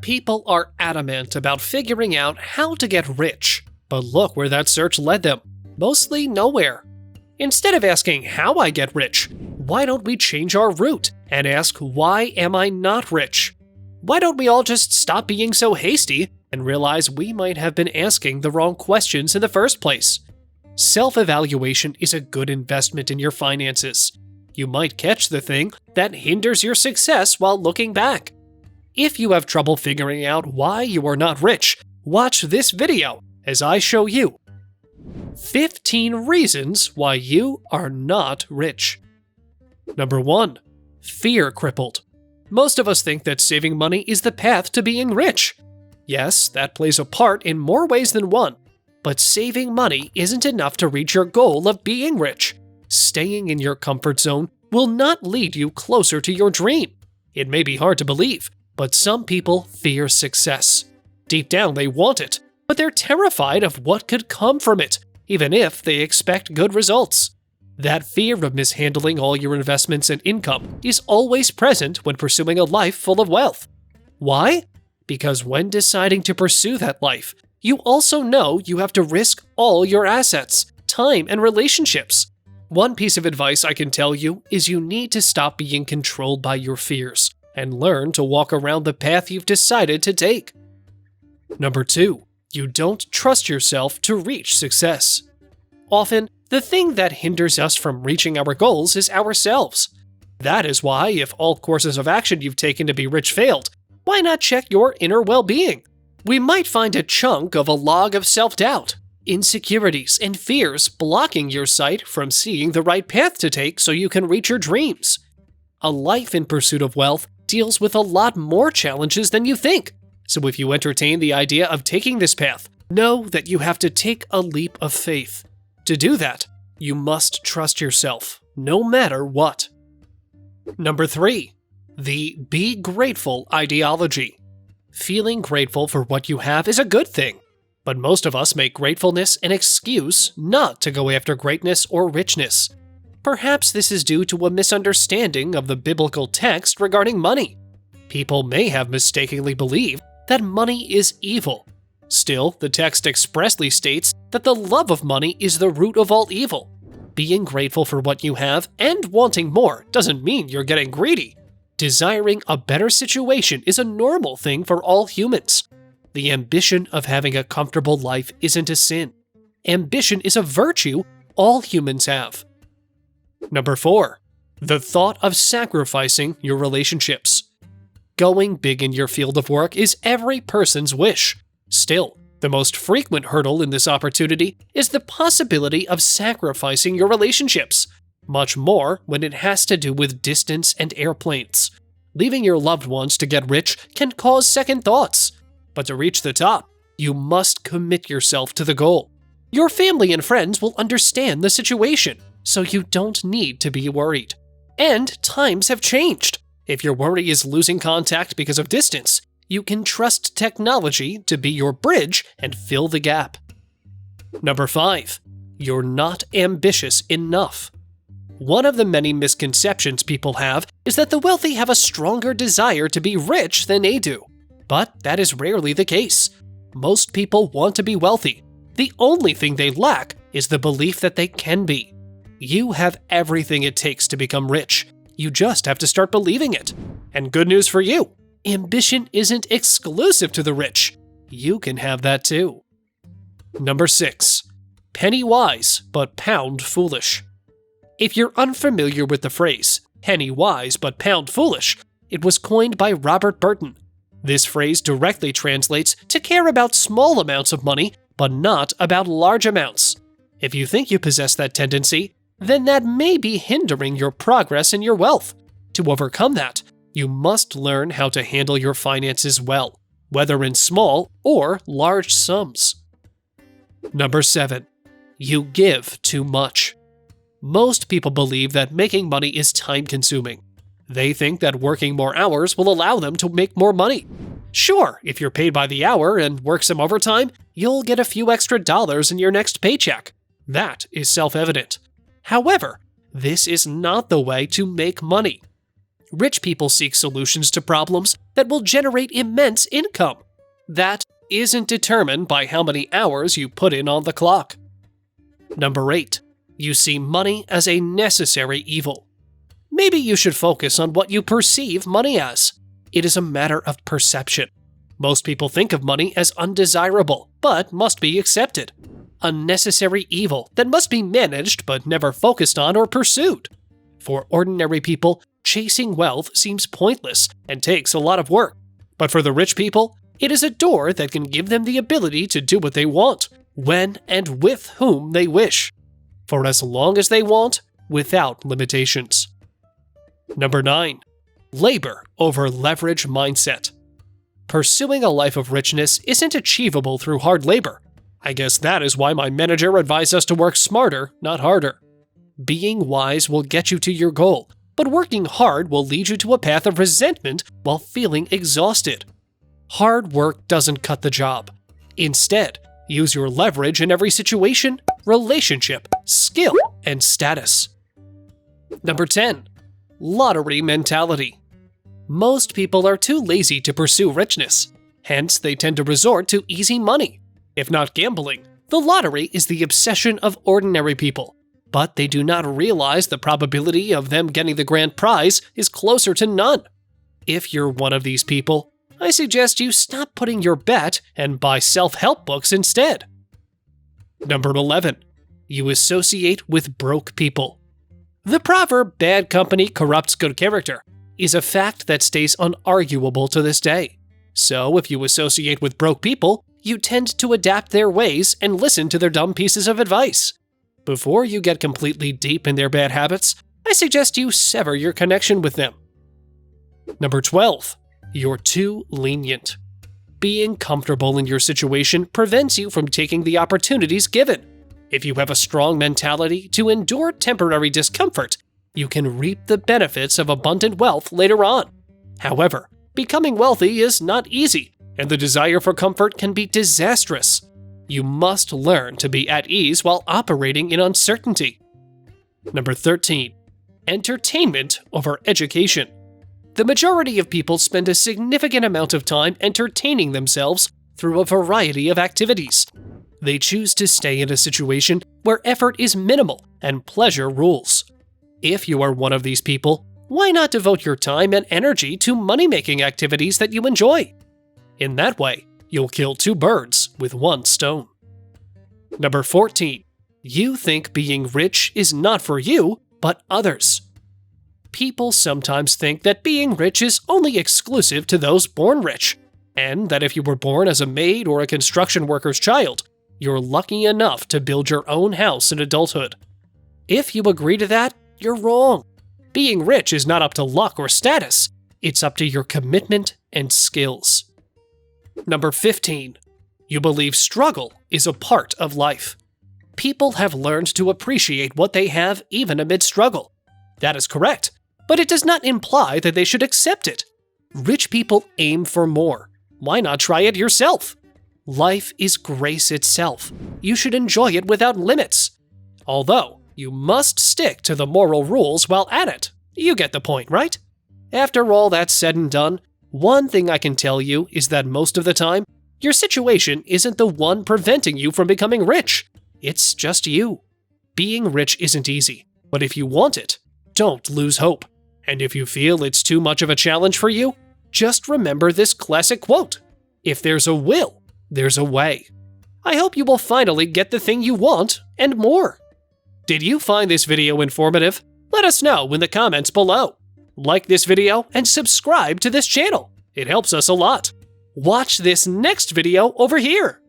People are adamant about figuring out how to get rich, but look where that search led them. Mostly nowhere. Instead of asking how I get rich, why don't we change our route and ask why am I not rich? Why don't we all just stop being so hasty and realize we might have been asking the wrong questions in the first place? Self-evaluation is a good investment in your finances. You might catch the thing that hinders your success while looking back. If you have trouble figuring out why you are not rich, watch this video as I show you 15 reasons why you are not rich. Number 1. Fear-Crippled. Most of us think that saving money is the path to being rich. Yes, that plays a part in more ways than one, but saving money isn't enough to reach your goal of being rich. Staying in your comfort zone will not lead you closer to your dream. It may be hard to believe, but some people fear success. Deep down they want it, but they're terrified of what could come from it, even if they expect good results. That fear of mishandling all your investments and income is always present when pursuing a life full of wealth. Why? Because when deciding to pursue that life, you also know you have to risk all your assets, time, and relationships. One piece of advice I can tell you is you need to stop being controlled by your fears and learn to walk around the path you've decided to take. Number 2. You don't trust yourself to reach success. Often, the thing that hinders us from reaching our goals is ourselves. That is why, if all courses of action you've taken to be rich failed, why not check your inner well-being? We might find a chunk of a log of self-doubt, insecurities, and fears blocking your sight from seeing the right path to take so you can reach your dreams. A life in pursuit of wealth deals with a lot more challenges than you think. So if you entertain the idea of taking this path, know that you have to take a leap of faith. To do that, you must trust yourself, no matter what. Number 3. The be grateful ideology. Feeling grateful for what you have is a good thing, but most of us make gratefulness an excuse not to go after greatness or richness. Perhaps this is due to a misunderstanding of the biblical text regarding money. People may have mistakenly believed that money is evil. Still, the text expressly states that the love of money is the root of all evil. Being grateful for what you have and wanting more doesn't mean you're getting greedy. Desiring a better situation is a normal thing for all humans. The ambition of having a comfortable life isn't a sin. Ambition is a virtue all humans have. Number 4. The thought of sacrificing your relationships. Going big in your field of work is every person's wish. Still, the most frequent hurdle in this opportunity is the possibility of sacrificing your relationships, much more when it has to do with distance and airplanes. Leaving your loved ones to get rich can cause second thoughts, but to reach the top, you must commit yourself to the goal. Your family and friends will understand the situation, so you don't need to be worried. And times have changed. If your worry is losing contact because of distance, you can trust technology to be your bridge and fill the gap. Number 5. You're not ambitious enough. One of the many misconceptions people have is that the wealthy have a stronger desire to be rich than they do. But that is rarely the case. Most people want to be wealthy. The only thing they lack is the belief that they can be. You have everything it takes to become rich. You just have to start believing it. And good news for you, ambition isn't exclusive to the rich. You can have that too. Number 6. Penny wise, but pound foolish. If you're unfamiliar with the phrase, penny wise, but pound foolish, it was coined by Robert Burton. This phrase directly translates to care about small amounts of money, but not about large amounts. If you think you possess that tendency, then that may be hindering your progress and your wealth. To overcome that, you must learn how to handle your finances well, whether in small or large sums. Number 7. You give too much. Most people believe that making money is time-consuming. They think that working more hours will allow them to make more money. Sure, if you're paid by the hour and work some overtime, you'll get a few extra dollars in your next paycheck. That is self-evident. However, this is not the way to make money. Rich people seek solutions to problems that will generate immense income. That isn't determined by how many hours you put in on the clock. Number 8. You see money as a necessary evil. Maybe you should focus on what you perceive money as. It is a matter of perception. Most people think of money as undesirable, but must be accepted. A necessary evil that must be managed but never focused on or pursued. For ordinary people, chasing wealth seems pointless and takes a lot of work. But for the rich people, it is a door that can give them the ability to do what they want, when and with whom they wish, for as long as they want, without limitations. Number 9. Labor over leverage mindset. Pursuing a life of richness isn't achievable through hard labor. I guess that is why my manager advised us to work smarter, not harder. Being wise will get you to your goal, but working hard will lead you to a path of resentment while feeling exhausted. Hard work doesn't cut the job. Instead, use your leverage in every situation, relationship, skill, and status. Number 10. Lottery mentality. Most people are too lazy to pursue richness. Hence, they tend to resort to easy money. If not gambling, the lottery is the obsession of ordinary people. But they do not realize the probability of them getting the grand prize is closer to none. If you're one of these people, I suggest you stop putting your bet and buy self-help books instead. Number 11. You associate with broke people. The proverb, "bad company corrupts good character," is a fact that stays unarguable to this day. So if you associate with broke people, you tend to adapt their ways and listen to their dumb pieces of advice. Before you get completely deep in their bad habits, I suggest you sever your connection with them. Number 12. You're too lenient. Being comfortable in your situation prevents you from taking the opportunities given. If you have a strong mentality to endure temporary discomfort, you can reap the benefits of abundant wealth later on. However, becoming wealthy is not easy, and the desire for comfort can be disastrous. You must learn to be at ease while operating in uncertainty. Number 13. Entertainment over education. The majority of people spend a significant amount of time entertaining themselves through a variety of activities. They choose to stay in a situation where effort is minimal and pleasure rules. If you are one of these people, why not devote your time and energy to money-making activities that you enjoy? In that way, you'll kill 2 birds with 1 stone. Number 14. You think being rich is not for you, but others. People sometimes think that being rich is only exclusive to those born rich, and that if you were born as a maid or a construction worker's child, you're lucky enough to build your own house in adulthood. If you agree to that, you're wrong. Being rich is not up to luck or status. It's up to your commitment and skills. Number 15. You believe struggle is a part of life. People have learned to appreciate what they have even amid struggle. That is correct, but it does not imply that they should accept it. Rich people aim for more. Why not try it yourself? Life is grace itself. You should enjoy it without limits. Although, you must stick to the moral rules while at it. You get the point, right? After all that's said and done, one thing I can tell you is that most of the time, your situation isn't the one preventing you from becoming rich. It's just you. Being rich isn't easy, but if you want it, don't lose hope. And if you feel it's too much of a challenge for you, just remember this classic quote: "If there's a will, there's a way." I hope you will finally get the thing you want and more. Did you find this video informative? Let us know in the comments below. Like this video and subscribe to this channel. It helps us a lot. Watch this next video over here.